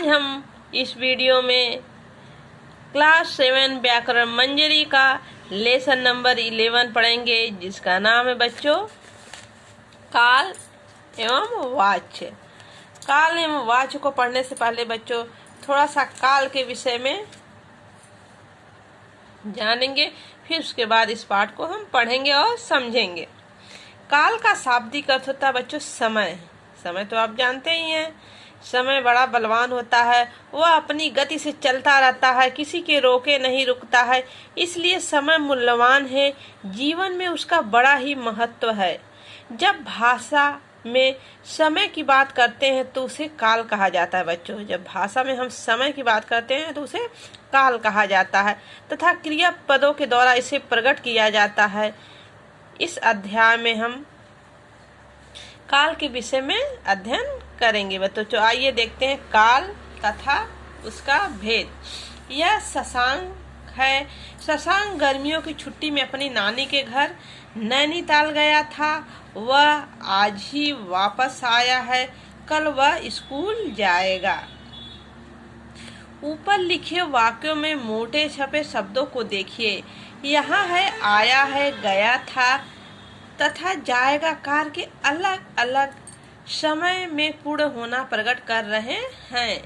हम इस वीडियो में क्लास 7 व्याकरण मंजरी का लेसन नंबर 11 पढ़ेंगे, जिसका नाम है बच्चों काल एवं वाच्य। काल एवं वाच्य को पढ़ने से पहले बच्चों थोड़ा सा काल के विषय में जानेंगे, फिर उसके बाद इस पाठ को हम पढ़ेंगे और समझेंगे। काल का शाब्दिक अर्थ होता है बच्चों समय। समय तो आप जानते ही हैं, समय बड़ा बलवान होता है, वह अपनी गति से चलता रहता है, किसी के रोके नहीं रुकता है, इसलिए समय मूल्यवान है। जीवन में उसका बड़ा ही महत्व है। जब भाषा में समय की बात करते हैं तो उसे काल कहा जाता है बच्चों। जब भाषा में हम समय की बात करते हैं तो उसे काल कहा जाता है तथा क्रियापदों के द्वारा इसे प्रकट किया जाता है। इस अध्याय में हम काल के विषय में अध्ययन करेंगे बच्चों। तो आइए देखते हैं काल तथा उसका भेद। यह शशांक है। शशांक गर्मियों की छुट्टी में अपनी नानी के घर नैनीताल गया था। वह आज ही वापस आया है, कल वह स्कूल जाएगा। ऊपर लिखे वाक्यों में मोटे छपे शब्दों को देखिए। यहाँ है आया है, गया था तथा जाएगा कार्य के अलग अलग समय में पूर्ण होना प्रकट कर रहे हैं।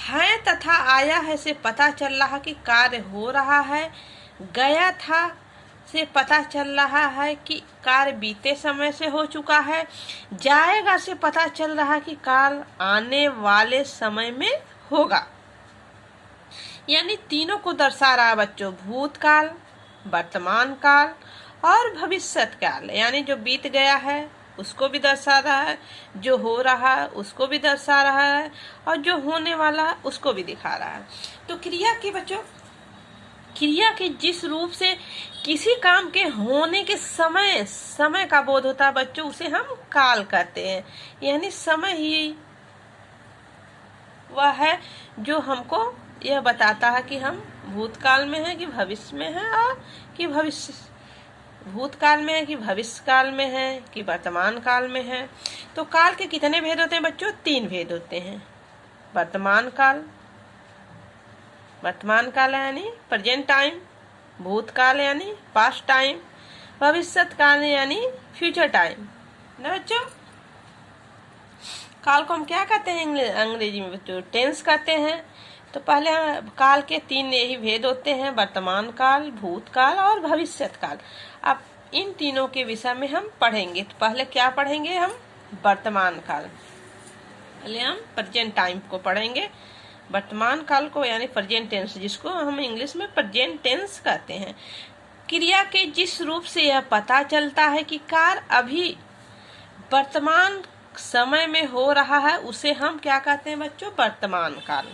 है तथा आया है से पता चल रहा कि कार्य हो रहा है। गया था से पता चल रहा है कि कार्य बीते समय से हो चुका है। जाएगा से पता चल रहा है कि कार्य आने वाले समय में होगा। यानी तीनों को दर्शा रहा है बच्चों, भूतकाल, वर्तमान काल और भविष्यत काल। यानी जो बीत गया है उसको भी दर्शा रहा है, जो हो रहा है उसको भी दर्शा रहा है और जो होने वाला है उसको भी दिखा रहा है। तो क्रिया के बच्चों, क्रिया के जिस रूप से किसी काम के होने के समय का बोध होता है बच्चों, उसे हम काल कहते हैं। यानी समय ही वह है जो हमको यह बताता है कि हम भूतकाल में हैं कि भविष्य में हैं, और कि भूतकाल में है कि भविष्य काल में है कि वर्तमान काल में है। तो काल के कितने भेद होते हैं बच्चों? 3 भेद होते हैं। वर्तमान काल, वर्तमान काल यानी प्रेजेंट टाइम, भूतकाल यानी पास्ट टाइम, भविष्यत काल यानी फ्यूचर टाइम ना बच्चों। काल को हम क्या कहते हैं अंग्रेजी में बच्चों? टेंस कहते हैं। तो पहले काल के 3 यही भेद होते हैं, वर्तमान काल, भूतकाल और भविष्यत काल। अब इन तीनों के विषय में हम पढ़ेंगे। तो पहले क्या पढ़ेंगे हम? वर्तमान काल। पहले हम प्रेजेंट टाइम को पढ़ेंगे, वर्तमान काल को यानी प्रेजेंट टेंस, जिसको हम इंग्लिश में प्रेजेंट टेंस कहते हैं। क्रिया के जिस रूप से यह पता चलता है कि कार्य अभी वर्तमान समय में हो रहा है उसे हम क्या कहते हैं बच्चों? वर्तमान काल।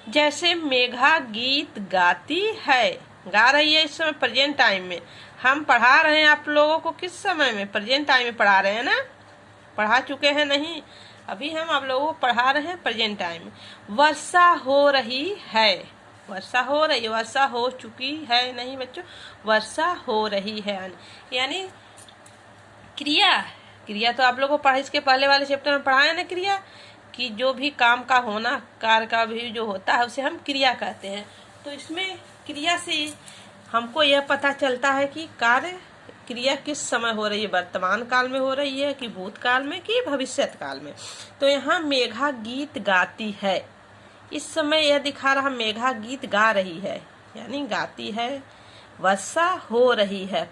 जैसे मेघा गीत गाती है, गा रही है इस समय प्रेजेंट टाइम में। हम पढ़ा रहे हैं आप लोगों को किस समय में? प्रेजेंट टाइम में पढ़ा रहे हैं ना, पढ़ा चुके हैं नहीं? अभी हम आप लोगों को पढ़ा रहे हैं प्रेजेंट टाइम में। वर्षा हो रही है, वर्षा हो रही है, वर्षा हो चुकी है नहीं बच्चों, वर्षा हो रही है। यानी क्रिया तो आप लोगों को पढ़ा, इसके पहले वाले चैप्टर में पढ़ाया ना क्रिया, कि जो भी काम का होना, कार्य का भी जो होता है उसे हम क्रिया कहते हैं। तो इसमें क्रिया से हमको यह पता चलता है कि क्रिया किस समय हो रही है, वर्तमान काल में हो रही है कि भूतकाल में कि भविष्यत काल में। तो यहाँ मेघा गीत गाती है, इस समय यह दिखा रहा मेघा गीत गा रही है यानी गाती है। वर्षा हो रही है,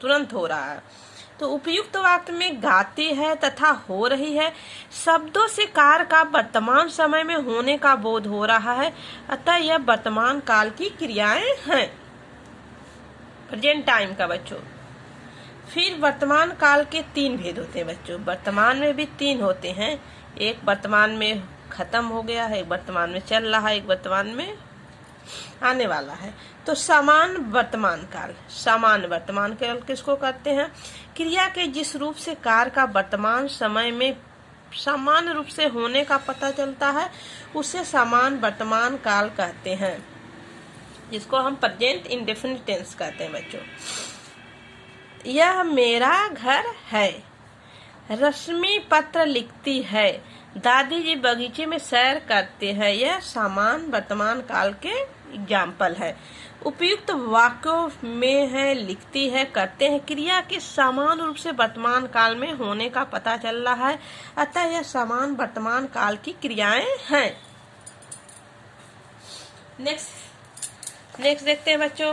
तुरंत हो रहा है। तो उपयुक्त वाक्य में गाती है तथा हो रही है शब्दों से कार्य का वर्तमान समय में होने का बोध हो रहा है, अतः यह वर्तमान काल की क्रियाएं हैं, प्रेजेंट टाइम का बच्चों। फिर वर्तमान काल के 3 भेद होते हैं बच्चों। वर्तमान में भी 3 होते हैं, एक वर्तमान में खत्म हो गया है, एक वर्तमान में चल रहा है, एक वर्तमान में आने वाला है। तो समान वर्तमान काल, समान वर्तमान काल किसको कहते हैं? क्रिया के जिस रूप से कार्य का वर्तमान समय में समान रूप से होने का पता चलता है उसे समान वर्तमान काल कहते हैं, जिसको हम प्रेजेंट इंडेफिनिट टेंस कहते हैं बच्चों। यह मेरा घर है, रश्मि पत्र लिखती है, दादी जी बगीचे में सैर करते हैं। यह समान वर्तमान काल के एग्जाम्पल है। उपयुक्त वाक्यों में है लिखती है, करते हैं क्रिया के समान रूप से वर्तमान काल में होने का पता चल रहा है, अतः यह समान वर्तमान काल की क्रियाएं हैं। नेक्स्ट देखते हैं बच्चों।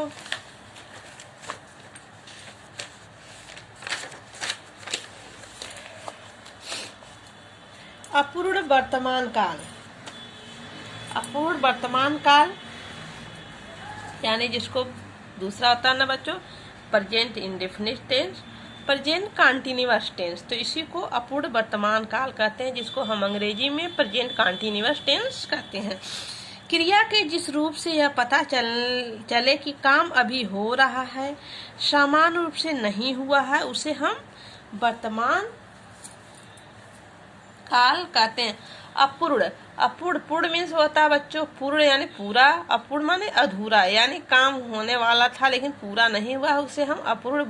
अपूर्ण वर्तमान काल। अपूर्ण वर्तमान काल यानी जिसको दूसरा होता है ना बच्चों, present indefinite tense, present continuous tense, तो इसी को अपूर्ण वर्तमान काल कहते हैं, जिसको हम अंग्रेजी में प्रेजेंट कंटीन्यूअस टेंस कहते हैं। क्रिया के जिस रूप से यह पता चले कि काम अभी हो रहा है, समान रूप से नहीं हुआ है, उसे हम वर्तमान काल कहते हैं। अपूर्ण, अपूर्ण पूर्ण मीन्स होता है बच्चों पूर्ण यानी पूरा, अपूर्ण माने अधूरा, यानी काम होने वाला था लेकिन पूरा नहीं हुआ, उसे हम अपूर्ण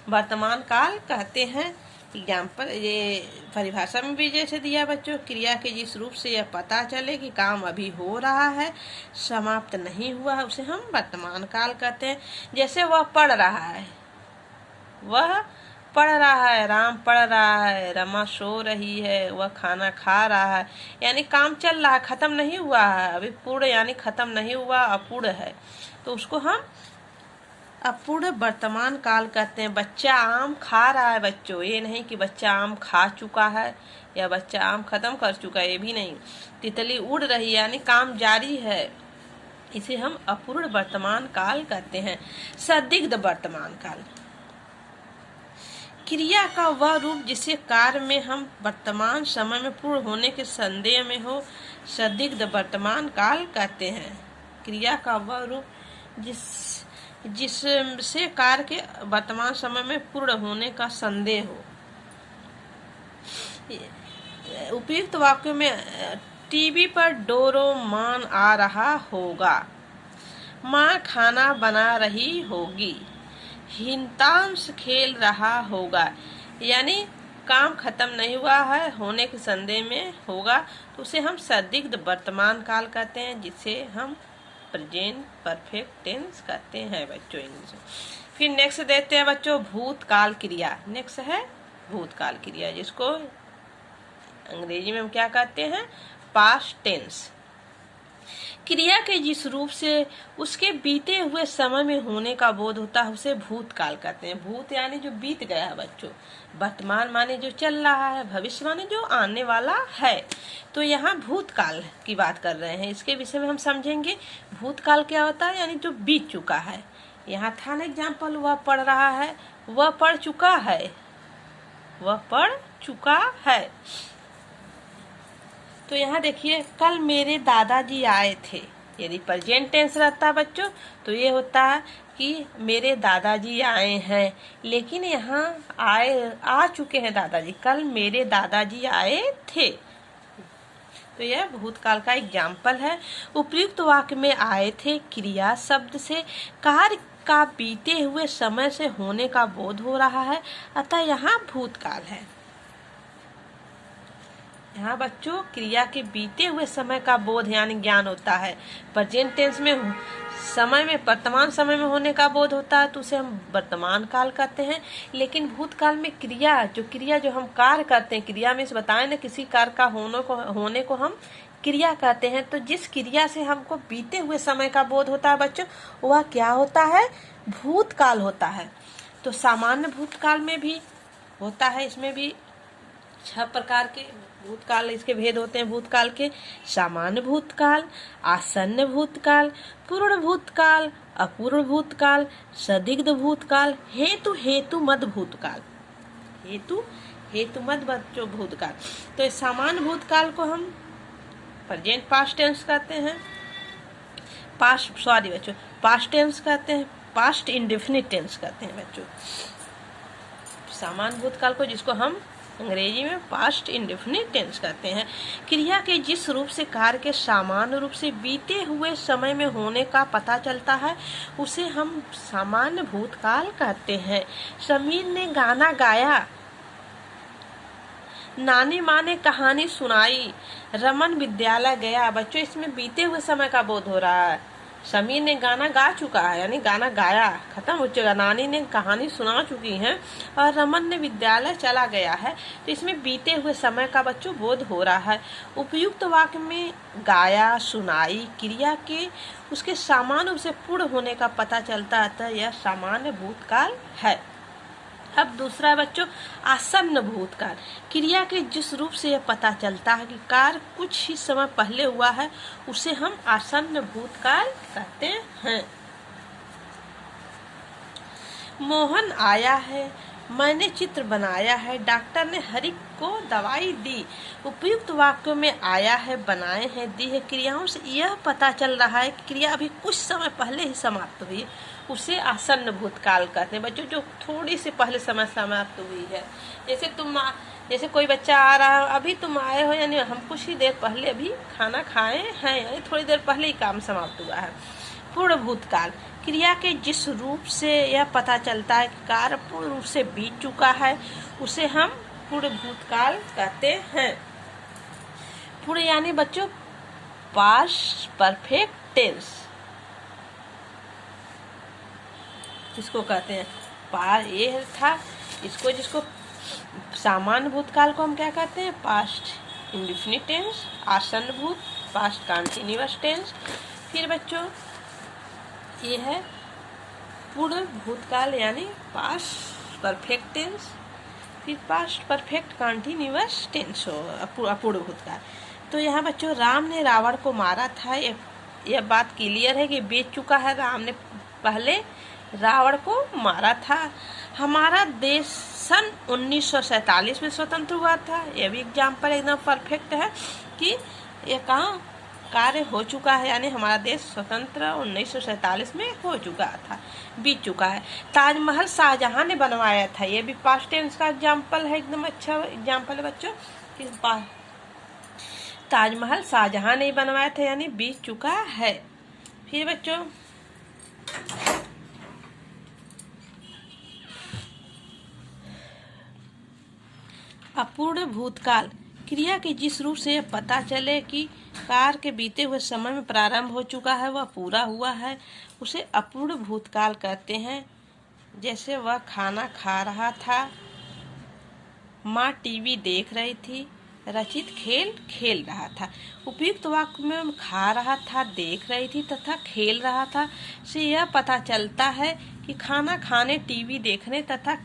वर्तमान काल कहते हैं। एग्जाम्पल ये परिभाषा में भी जैसे दिया बच्चों, क्रिया के जिस रूप से यह पता चले कि काम अभी हो रहा है, समाप्त नहीं हुआ है, उसे हम वर्तमान काल कहते हैं। जैसे वह पढ़ रहा है, वह पढ़ रहा है, राम पढ़ रहा है, रमा सो रही है, वह खाना खा रहा है, यानी काम चल रहा है, खत्म नहीं हुआ है, अभी पूर्ण यानी खत्म नहीं हुआ, अपूर्ण है, तो उसको हम अपूर्ण वर्तमान काल कहते हैं। बच्चा आम खा रहा है बच्चों, ये नहीं कि बच्चा आम खा चुका है या बच्चा आम खत्म कर चुका है, ये भी नहीं। तितली उड़ रही है यानी काम जारी है, इसे हम अपूर्ण वर्तमान काल कहते हैं। संदिग्ध वर्तमान काल, क्रिया का वह रूप जिसे कार्य में हम वर्तमान समय में पूर्ण होने के संदेह में हो, संदिग्ध वर्तमान काल कहते हैं। क्रिया का वह रूप जिससे कार्य के वर्तमान समय में पूर्ण होने का संदेह हो। उपयुक्त वाक्यों में टीवी पर डोरेमोन आ रहा होगा, माँ खाना बना रही होगी, हिंतांश खेल रहा होगा, यानी काम खत्म नहीं हुआ है, होने के संदेह में होगा, तो उसे हम संदिग्ध वर्तमान काल कहते हैं, जिसे हम प्रेजेंट परफेक्ट टेंस कहते हैं बच्चों इंग्लिश में। फिर नेक्स्ट देते हैं बच्चों भूतकाल क्रिया। नेक्स्ट है भूतकाल क्रिया, जिसको अंग्रेजी में हम क्या कहते हैं, पास्ट टेंस। क्रिया के जिस रूप से उसके बीते हुए समय में होने का बोध होता है, उसे भूतकाल कहते हैं। भूत यानी जो बीत गया है बच्चों, वर्तमान माने जो चल रहा है, भविष्य माने जो आने वाला है। तो यहाँ भूतकाल की बात कर रहे हैं, इसके विषय में हम समझेंगे। भूतकाल क्या होता है, यानी जो बीत चुका है। यहाँ था ना एग्जाम्पल, वह पढ़ रहा है, वह पढ़ चुका है, वह पढ़ चुका है। तो यहाँ देखिए, कल मेरे दादाजी आए थे, यदि प्रेजेंट टेंस रहता है बच्चों तो ये होता है कि मेरे दादाजी आए हैं, लेकिन यहाँ आ चुके हैं दादाजी, कल मेरे दादाजी आए थे, तो यह भूतकाल का एग्जाम्पल है। उपयुक्त वाक्य में आए थे क्रिया शब्द से कार्य का बीते हुए समय से होने का बोध हो रहा है, अतः यहाँ भूतकाल है। यहाँ बच्चों क्रिया के बीते हुए समय का बोध यानी ज्ञान होता है। प्रेजेंट टेंस में समय में वर्तमान समय में होने का बोध होता है, तो उसे हम वर्तमान काल कहते हैं। लेकिन भूतकाल में क्रिया जो हम कार्य करते हैं, क्रिया में बताएं ना, किसी कार्य का होने को हम क्रिया कहते हैं। तो जिस क्रिया से हमको बीते हुए समय का बोध होता है बच्चों, वह क्या होता है, भूतकाल होता है। तो सामान्य भूतकाल में भी होता है, इसमें भी 6 प्रकार के भूतकाल इसके भेद होते हैं भूतकाल के। सामान्य भूतकाल, आसन्न भूतकाल, पूर्ण भूतकाल, अपूर्ण भूतकाल, संदिग्ध भूतकाल, हेतु मद भूतकाल। हेतु मद बच्चों भूतकाल। तो इस सामान्य भूतकाल को हम प्रेजेंट पास्ट टेंस कहते हैं, पास्ट टेंस कहते हैं, पास्ट इंडेफिनिट टेंस कहते हैं बच्चों सामान्य भूतकाल को, जिसको हम अंग्रेजी में पास्ट इंडेफिनिट टेंस कहते हैं। क्रिया के जिस रूप से कार्य के सामान्य रूप से बीते हुए समय में होने का पता चलता है, उसे हम सामान्य भूतकाल कहते हैं। समीर ने गाना गाया, नानी माँ ने कहानी सुनाई, रमन विद्यालय गया। बच्चों इसमें बीते हुए समय का बोध हो रहा है। समीर ने गाना गा चुका है, यानी गाना गाया, खत्म हो चुका। नानी ने कहानी सुना चुकी है और रमन ने विद्यालय चला गया है। तो इसमें बीते हुए समय का बच्चों बोध हो रहा है। उपयुक्त वाक्य में गाया, सुनाई क्रिया के उसके सामान्य रूप से पूर्ण होने का पता चलता है। यह सामान्य भूतकाल है। अब दूसरा बच्चों आसन्न भूतकाल। क्रिया के जिस रूप से यह पता चलता है कि कार्य कुछ ही समय पहले हुआ है, उसे हम आसन्न भूतकाल कहते हैं। मोहन आया है, मैंने चित्र बनाया है, डॉक्टर ने हरि को दवाई दी। उपयुक्त वाक्यों में आया है, बनाए हैं, दी है क्रियाओं से यह पता चल रहा है कि क्रिया अभी कुछ समय पहले ही समाप्त हुई, उसे आसन्न भूतकाल कहते हैं। बच्चों जो थोड़ी सी पहले समय समाप्त हुई है, जैसे कोई बच्चा आ रहा है, अभी तुम आए हो, यानी हम कुछ ही देर पहले अभी खाना खाए हैं, यानी थोड़ी देर पहले ही काम समाप्त हुआ है। पूर्ण भूतकाल। क्रिया के जिस रूप से यह पता चलता है कि कार्य पूर्ण रूप से बीत चुका है, उसे हम पूर्ण भूतकाल कहते हैं। पूर्ण यानी बच्चों पास्ट परफेक्ट टेंस, जिसको कहते हैं ये था, जिसको सामान्य भूतकाल को हम क्या कहते हैं, पास्ट इंडेफिनिट टेंस, आसन्न भूत पास्ट कंटीन्यूअस टेंस। फिर बच्चों ये है पूर्ण भूतकाल यानी पास्ट परफेक्ट टेंस, फिर पास्ट परफेक्ट कंटीन्यूअस टेंस हो अपूर्ण भूतकाल। तो यहाँ बच्चों राम ने रावण को मारा था, यह बात क्लियर है कि बीत चुका है। राम ने पहले रावण को मारा था। हमारा देश सन 1947 में स्वतंत्र हुआ था। यह भी एग्जाम्पल एकदम परफेक्ट है कि यह कहाँ कार्य हो चुका है, यानी हमारा देश स्वतंत्र 1947 में हो चुका था, बीत चुका है। ताजमहल शाहजहां ने बनवाया था, यह भी पास्ट टेंस का एग्जाम्पल है, एकदम अच्छा एग्जाम्पल है बच्चों। ताजमहल शाहजहां ने बनवाया था, यानी बीत चुका है। फिर बच्चों अपूर्ण भूतकाल। क्रिया के जिस रूप से पता चले कि कार्य के बीते हुए समय में प्रारंभ हो चुका है, वह पूरा हुआ है, उसे अपूर्ण भूतकाल कहते हैं। जैसे वह खाना खा रहा था, माँ टीवी देख रही थी, रचित खेल खेल रहा था। उपयुक्त वाक्य में खा रहा था, देख रही थी तथा खेल रहा था से यह पता चलता है कि खाना खाने, टीवी देखने तथा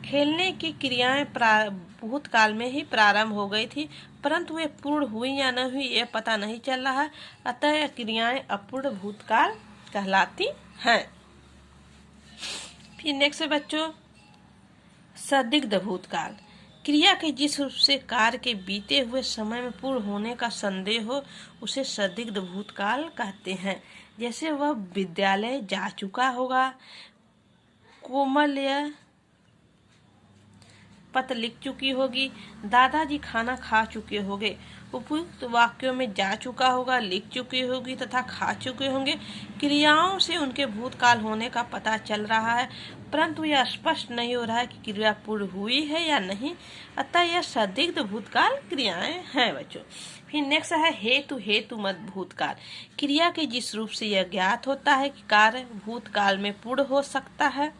खेलने की क्रियाएं भूतकाल में ही प्रारंभ हो गई थी, परंतु वे पूर्ण हुई या न हुई यह पता नहीं चल रहा है, अतः यह क्रियाएं अपूर्ण भूतकाल कहलाती हैं। फिर नेक्स्ट है बच्चों संदिग्ध भूतकाल। क्रिया के जिस रूप से कार्य के बीते हुए समय में पूर्ण होने का संदेह हो, उसे संदिग्ध भूतकाल कहते हैं। जैसे वह विद्यालय जा चुका होगा, कोमल यह पत्र लिख चुकी होगी, दादाजी खाना खा चुके होंगे। उपयुक्त वाक्यों में जा चुका होगा, लिख चुकी होगी तथा खा चुके होंगे क्रियाओं से उनके भूतकाल होने का पता चल रहा है, परंतु यह स्पष्ट नहीं हो रहा है कि क्रिया पूर्ण हुई है या नहीं, अतः यह संदिग्ध भूतकाल क्रियाएं हैं बच्चों। फिर नेक्स्ट है हेतु मत भूतकाल। क्रिया के जिस रूप से यह ज्ञात होता है कि कार्य भूतकाल में पूर्ण हो सकता है,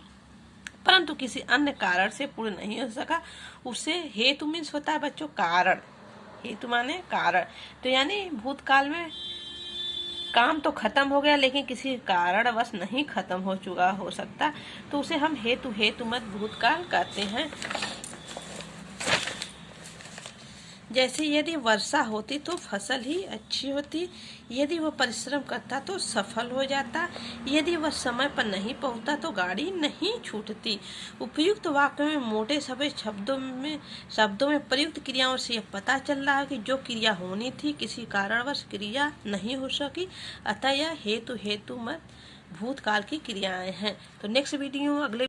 परंतु किसी अन्य कारण से पूर्ण नहीं हो सका, उसे हेतु मीन्स होता है बच्चों कारण। हेतु माने कारण, तो यानी भूतकाल में काम तो खत्म हो गया लेकिन किसी कारणवश नहीं खत्म हो चुका हो सकता, तो उसे हम हेतु मत भूतकाल कहते हैं। जैसे यदि वर्षा होती तो फसल ही अच्छी होती, यदि वह परिश्रम करता तो सफल हो जाता, यदि वह समय पर नहीं पहुंचता तो गाड़ी नहीं छूटती। उपयुक्त वाक्य में मोटे सफेद शब्दों में प्रयुक्त क्रियाओं से यह पता चल रहा है कि जो क्रिया होनी थी किसी कारणवश क्रिया नहीं हो सकी, अतः यह हेतु मत भूतकाल की क्रियाएं हैं। तो नेक्स्ट वीडियो अगले